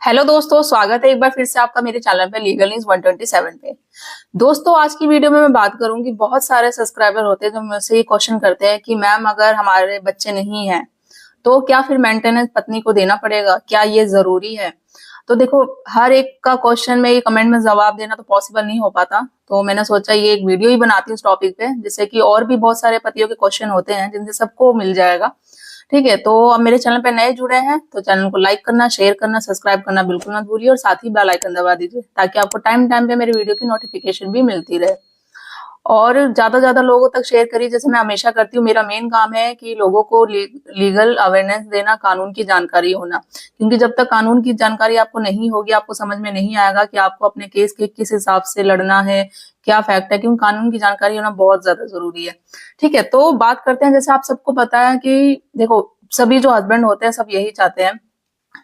Hello दोस्तों, स्वागत है एक बार फिर से आपका मेरे चैनल पे लीगल न्यूज 127 पे। दोस्तों, आज की वीडियो में मैं बात करूंगी। बहुत सारे सब्सक्राइबर होते हैं जो मुझसे ये क्वेश्चन करते हैं कि मैम अगर हमारे बच्चे नहीं हैं तो क्या फिर मेंटेनेंस पत्नी को देना पड़ेगा, क्या ये जरूरी है? तो देखो, हर एक का क्वेश्चन में ये कमेंट में जवाब देना तो पॉसिबल नहीं हो पाता, तो मैंने सोचा ये एक वीडियो ही बनाती हूँ इस टॉपिक पे, जिससे कि और भी बहुत सारे पतियों के क्वेश्चन होते हैं जिनसे सबको मिल जाएगा। ठीक है, तो अब मेरे चैनल पे नए जुड़े हैं तो चैनल को लाइक करना, शेयर करना, सब्सक्राइब करना बिल्कुल मत भूलिए और साथ ही बेल आइकन दबा दीजिए ताकि आपको टाइम टाइम पे मेरी वीडियो की नोटिफिकेशन भी मिलती रहे। और ज्यादा ज्यादा लोगों तक शेयर करिए, जैसे मैं हमेशा करती हूँ। मेरा मेन काम है कि लोगों को लीगल अवेयरनेस देना, कानून की जानकारी होना, क्योंकि जब तक कानून की जानकारी आपको नहीं होगी, आपको समझ में नहीं आएगा कि आपको अपने केस के किस हिसाब से लड़ना है, क्या फैक्ट है, क्योंकि कानून की जानकारी होना बहुत ज्यादा जरूरी है। ठीक है, तो बात करते हैं। जैसे आप सबको पता है कि देखो, सभी जो हस्बैंड होते हैं सब यही चाहते हैं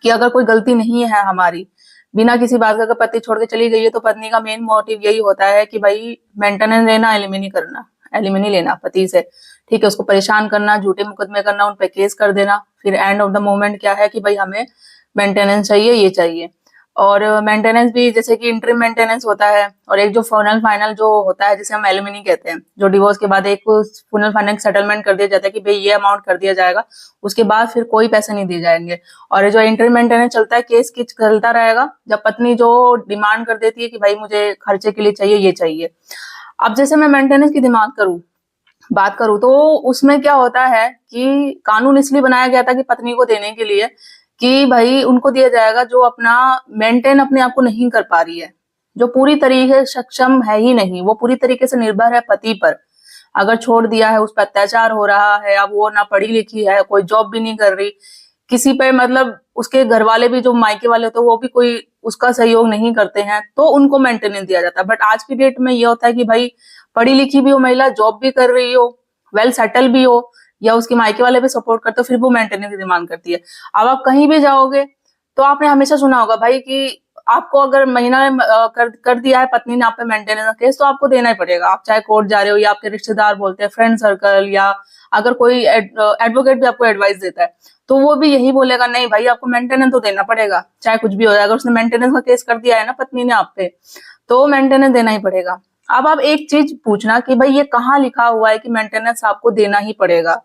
कि अगर कोई गलती नहीं है हमारी, बिना किसी बात का अगर पति छोड़ के चली गई है, तो पत्नी का मेन मोटिव यही होता है कि भाई मेंटेनेंस लेना, एलिमिनी करना, एलिमिनी लेना पति से। ठीक है, उसको परेशान करना, झूठे मुकदमे करना, उन पे केस कर देना। फिर एंड ऑफ द मोमेंट क्या है कि भाई हमें मेंटेनेंस चाहिए, ये चाहिए। और मेंटेनेंस भी जैसे कि इंटरिम मेंटेनेंस होता है, और एक जो फाइनल फाइनल जो होता है जिसे हम एलिमिनी कहते हैं, जो डिवोर्स के बाद एक फाइनल फाइनल सेटलमेंट कर दिया जाता है कि भाई ये अमाउंट कर दिया जाएगा, उसके बाद फिर कोई पैसे नहीं दिए जाएंगे। और जो इंटरिम मेंटेनेंस चलता है, केस की चलता रहेगा, जब पत्नी जो डिमांड कर देती है कि भाई मुझे खर्चे के लिए चाहिए, ये चाहिए। अब जैसे मैं मेंटेनेंस की बात करूं तो उसमें क्या होता है कि कानून इसलिए बनाया गया था कि पत्नी को देने के लिए, कि भाई उनको दिया जाएगा जो अपना मेंटेन अपने आप को नहीं कर पा रही है, जो पूरी तरीके से सक्षम है ही नहीं, वो पूरी तरीके से निर्भर है पति पर। अगर छोड़ दिया है, उस पर अत्याचार हो रहा है, अब वो ना पढ़ी लिखी है, कोई जॉब भी नहीं कर रही, किसी पे मतलब उसके घर वाले भी जो मायके वाले होते हैं वो भी कोई उसका सहयोग नहीं करते हैं, तो उनको मेंटेनेंस दिया जाता है। बट आज की डेट में ये होता है कि भाई पढ़ी लिखी भी हो महिला, जॉब भी कर रही हो, वेल सेटल भी हो, या उसके मायके वाले भी सपोर्ट करते हो, फिर वो मेंटेनेंस की डिमांड करती है। अब आप कहीं भी जाओगे तो आपने हमेशा सुना होगा भाई कि आपको अगर महीना में कर दिया है पत्नी ने आप पे मेंटेनेंस का केस, तो आपको देना ही पड़ेगा। आप चाहे कोर्ट जा रहे हो, या आपके रिश्तेदार बोलते हैं, फ्रेंड सर्कल, या अगर कोई एडवोकेट भी आपको एडवाइस देता है, तो वो भी यही बोलेगा, नहीं भाई आपको मेंटेनेंस तो देना पड़ेगा, चाहे कुछ भी हो जाए। अगर उसने मेंटेनेंस का केस कर दिया है ना पत्नी ने आप पे, तो मेंटेनेंस देना ही पड़ेगा। अब आप एक चीज पूछना कि भाई ये कहाँ लिखा हुआ है कि मेंटेनेंस आपको देना ही पड़ेगा?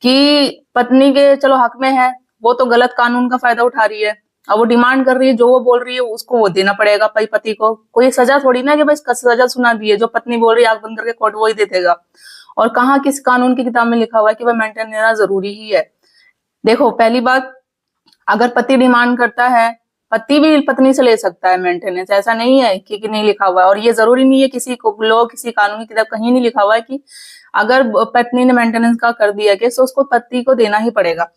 कि पत्नी के चलो हक में है, वो तो गलत कानून का फायदा उठा रही है, अब वो डिमांड कर रही है, जो वो बोल रही है उसको वो देना पड़ेगा भाई पति को। कोई सजा थोड़ी ना कि भाई सजा सुना दी है, जो पत्नी बोल रही है आंख बंद करके कोर्ट वो ही दे देगा। और कहाँ किस कानून की किताब में लिखा हुआ है कि भाई मेंटेन देना जरूरी ही है? देखो, पहली बात, अगर पति डिमांड करता है, पति भी पत्नी से ले सकता है मेंटेनेंस, ऐसा नहीं है कि नहीं लिखा हुआ है। और ये जरूरी नहीं है, किसी को लो किसी कानूनी किताब कहीं नहीं लिखा हुआ है कि अगर पत्नी ने मेंटेनेंस का कर दिया केस तो उसको पति को देना ही पड़ेगा।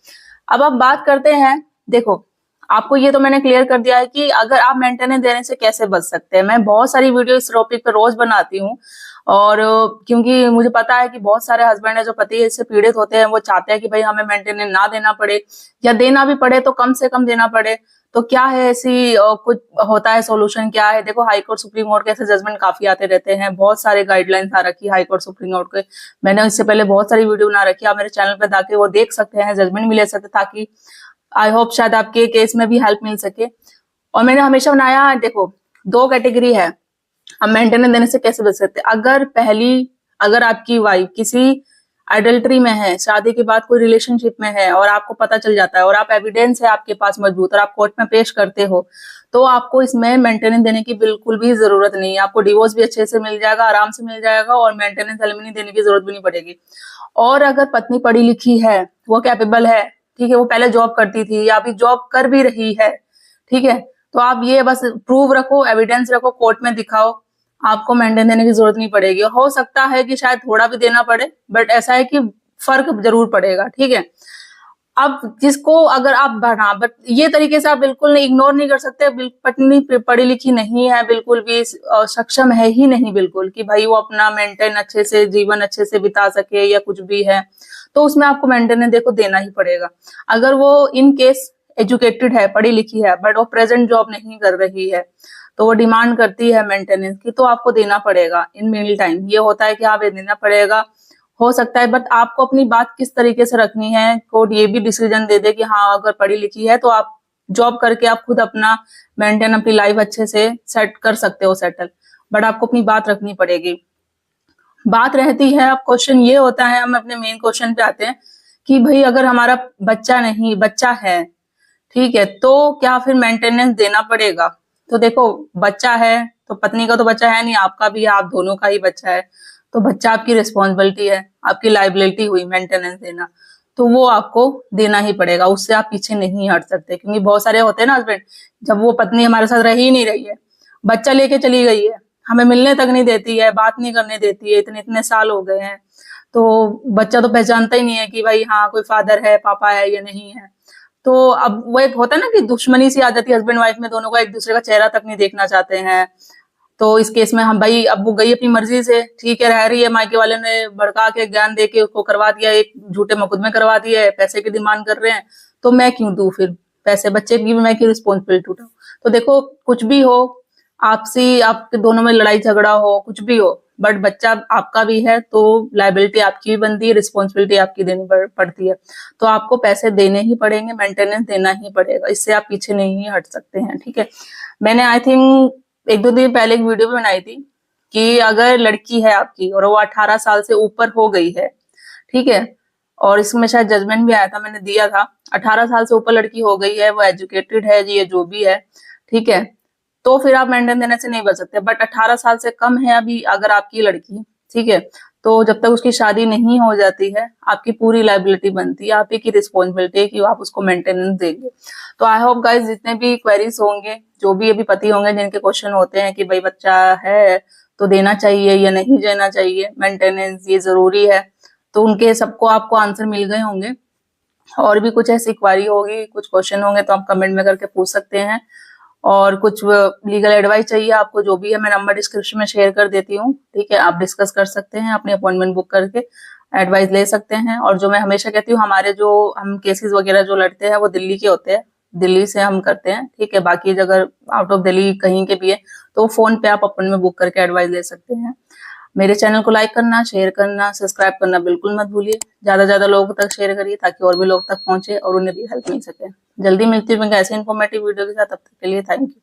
अब आप बात करते हैं, देखो आपको ये तो मैंने क्लियर कर दिया है कि अगर आप मेंटेनेंस देने से कैसे बच सकते हैं। मैं बहुत सारी वीडियो इस टॉपिक पे रोज बनाती हूँ, और क्योंकि मुझे पता है कि बहुत सारे हस्बैंड है जो पति से पीड़ित होते हैं, वो चाहते हैं कि भाई हमें मेंटेनेंस ना देना पड़े, या देना भी पड़े तो कम से कम देना पड़े। तो क्या है ऐसी कुछ होता है सोल्यूशन क्या है? देखो, हाई कोर्ट सुप्रीम कोर्ट के ऐसे जजमेंट काफी आते रहते हैं, बहुत सारे गाइडलाइंस आ रखी है हाई कोर्ट सुप्रीम कोर्ट के। मैंने इससे पहले बहुत सारी वीडियो बना रखी है, आप मेरे चैनल पे जाके वो देख सकते हैं, जजमेंट भी ले सकते हैं, ताकि आई होप शायद आपके केस में भी हेल्प मिल सके। और मैंने हमेशा बनाया, देखो दो कैटेगरी है, हम मेंटेनेंस देने से कैसे बच सकते हैं। अगर आपकी वाइफ किसी एडल्ट्री में है, शादी के बाद कोई रिलेशनशिप में है, और आपको पता चल जाता है, और आप एविडेंस है आपके पास मजबूत, और आप कोर्ट में पेश करते हो, तो आपको इसमें मेंटेनेंस देने की बिल्कुल भी जरूरत नहीं है। आपको डिवोर्स भी अच्छे से मिल जाएगा, आराम से मिल जाएगा, और मेंटेनेंस एलिमनी देने की जरूरत भी नहीं पड़ेगी। और अगर पत्नी पढ़ी लिखी है, वो कैपेबल है, ठीक है, वो पहले जॉब करती थी या अभी जॉब कर भी रही है, ठीक है, तो आप ये बस प्रूव रखो, एविडेंस रखो, कोर्ट में दिखाओ, आपको मेंटेन देने की जरूरत नहीं पड़ेगी। हो सकता है कि शायद थोड़ा भी देना पड़े, बट ऐसा है कि फर्क जरूर पड़ेगा। ठीक है, अब जिसको अगर आप बढ़ा, बट ये तरीके से आप बिल्कुल इग्नोर नहीं कर सकते, पत्नी पढ़ी लिखी नहीं है, बिल्कुल भी सक्षम है ही नहीं बिल्कुल, कि भाई वो अपना मेंटेन अच्छे से, जीवन अच्छे से बिता सके या कुछ भी है, तो उसमें आपको मेंटेनेंस देखो देना ही पड़ेगा। अगर वो इन केस एजुकेटेड है, पढ़ी लिखी है, बट वो प्रेजेंट जॉब नहीं कर रही है, तो वो डिमांड करती है मेंटेनेंस की, तो आपको देना पड़ेगा। इन मिडिल टाइम ये होता है कि हाँ देना पड़ेगा, हो सकता है, बट आपको अपनी बात किस तरीके से रखनी है, कोर्ट ये भी डिसीजन दे दे कि हाँ अगर पढ़ी लिखी है तो आप जॉब करके आप खुद अपना मेंटेन अपनी लाइफ अच्छे से सेट कर सकते हो सेटल, बट आपको अपनी बात रखनी पड़ेगी। बात रहती है, अब क्वेश्चन ये होता है, हम अपने मेन क्वेश्चन पे आते हैं कि भाई अगर हमारा बच्चा है, ठीक है, तो क्या फिर मेंटेनेंस देना पड़ेगा? तो देखो, बच्चा है तो पत्नी का तो बच्चा है नहीं, आपका भी है, आप दोनों का ही बच्चा है, तो बच्चा आपकी रिस्पॉन्सिबिलिटी है, आपकी लाइबिलिटी हुई मेंटेनेंस देना, तो वो आपको देना ही पड़ेगा, उससे आप पीछे नहीं हट सकते। क्योंकि बहुत सारे होते हैं ना हस्बैंड, जब वो पत्नी हमारे साथ रह ही नहीं रही है, बच्चा लेके चली गई है, हमें मिलने तक नहीं देती है, बात नहीं करने देती है, इतने इतने साल हो गए हैं, तो बच्चा तो पहचानता ही नहीं है कि भाई हाँ कोई फादर है, पापा है या नहीं है। तो अब वो एक होता है ना कि दुश्मनी सी आ जाती है हस्बैंड वाइफ में, दोनों का एक दूसरे का चेहरा तक नहीं देखना चाहते हैं। तो इस केस में हम भाई, अब वो गई अपनी मर्जी से, ठीक है, रह रही है, मायके वाले ने भड़का के ज्ञान दे के उसको करवा दिया, एक झूठे मुकदमे करवा दिए, पैसे की डिमांड कर रहे हैं, तो मैं क्यों दूं फिर पैसे, बच्चे की भी मैं क्यों रिस्पॉन्सिबिलिटी उठाऊं? तो देखो, कुछ भी हो, आपसी आपके दोनों में लड़ाई झगड़ा हो, कुछ भी हो, बट बच्चा आपका भी है, तो लाइबिलिटी आपकी भी बनती है, रिस्पॉन्सिबिलिटी आपकी देनी पड़ती है, तो आपको पैसे देने ही पड़ेंगे, मेंटेनेंस देना ही पड़ेगा, इससे आप पीछे नहीं हट सकते हैं, ठीक है। मैंने आई थिंक 1-2 दिन पहले एक वीडियो भी बनाई थी कि अगर लड़की है आपकी और वो 18 साल से ऊपर हो गई है, ठीक है, और इसमें शायद जजमेंट भी आया था, मैंने दिया था, 18 साल से ऊपर लड़की हो गई है, वो एजुकेटेड है जी, ये जो भी है, ठीक है, तो फिर आप मेंटेन देने से नहीं बच सकते। बट 18 साल से कम है अभी अगर आपकी लड़की, ठीक है, तो जब तक उसकी शादी नहीं हो जाती है, आपकी पूरी लाइबिलिटी बनती है, आप ही की रिस्पॉन्सिबिलिटी है कि आप उसको मेंटेनेंस देंगे। तो आई होप गाइज, जितने भी क्वेरीज होंगे, जो भी अभी पति होंगे जिनके क्वेश्चन होते हैं कि भाई बच्चा है तो देना चाहिए या नहीं देना चाहिए मेंटेनेंस, ये जरूरी है, तो उनके सबको आपको आंसर मिल गए होंगे। और भी कुछ ऐसी क्वेरी होगी, कुछ क्वेश्चन होंगे तो आप कमेंट में करके पूछ सकते हैं, और कुछ लीगल एडवाइस चाहिए आपको, जो भी है मैं नंबर डिस्क्रिप्शन में शेयर कर देती हूँ, ठीक है, आप डिस्कस कर सकते हैं, अपनी अपॉइंटमेंट बुक करके एडवाइस ले सकते हैं। और जो मैं हमेशा कहती हूँ, हमारे जो हम केसेस वगैरह जो लड़ते हैं वो दिल्ली के होते हैं, दिल्ली से हम करते हैं, ठीक है, बाकी अगर आउट ऑफ दिल्ली कहीं के भी है तो फोन पे आप अपॉइंटमेंट बुक करके एडवाइस ले सकते हैं। मेरे चैनल को लाइक करना, शेयर करना, सब्सक्राइब करना बिल्कुल मत भूलिए, ज्यादा ज्यादा लोगों तक शेयर करिए ताकि और भी लोग तक पहुंचे और उन्हें भी हेल्प मिल सके। जल्दी मिलती हूँ ऐसे इन्फॉर्मेटिव वीडियो के साथ, तब तक के लिए थैंक यू।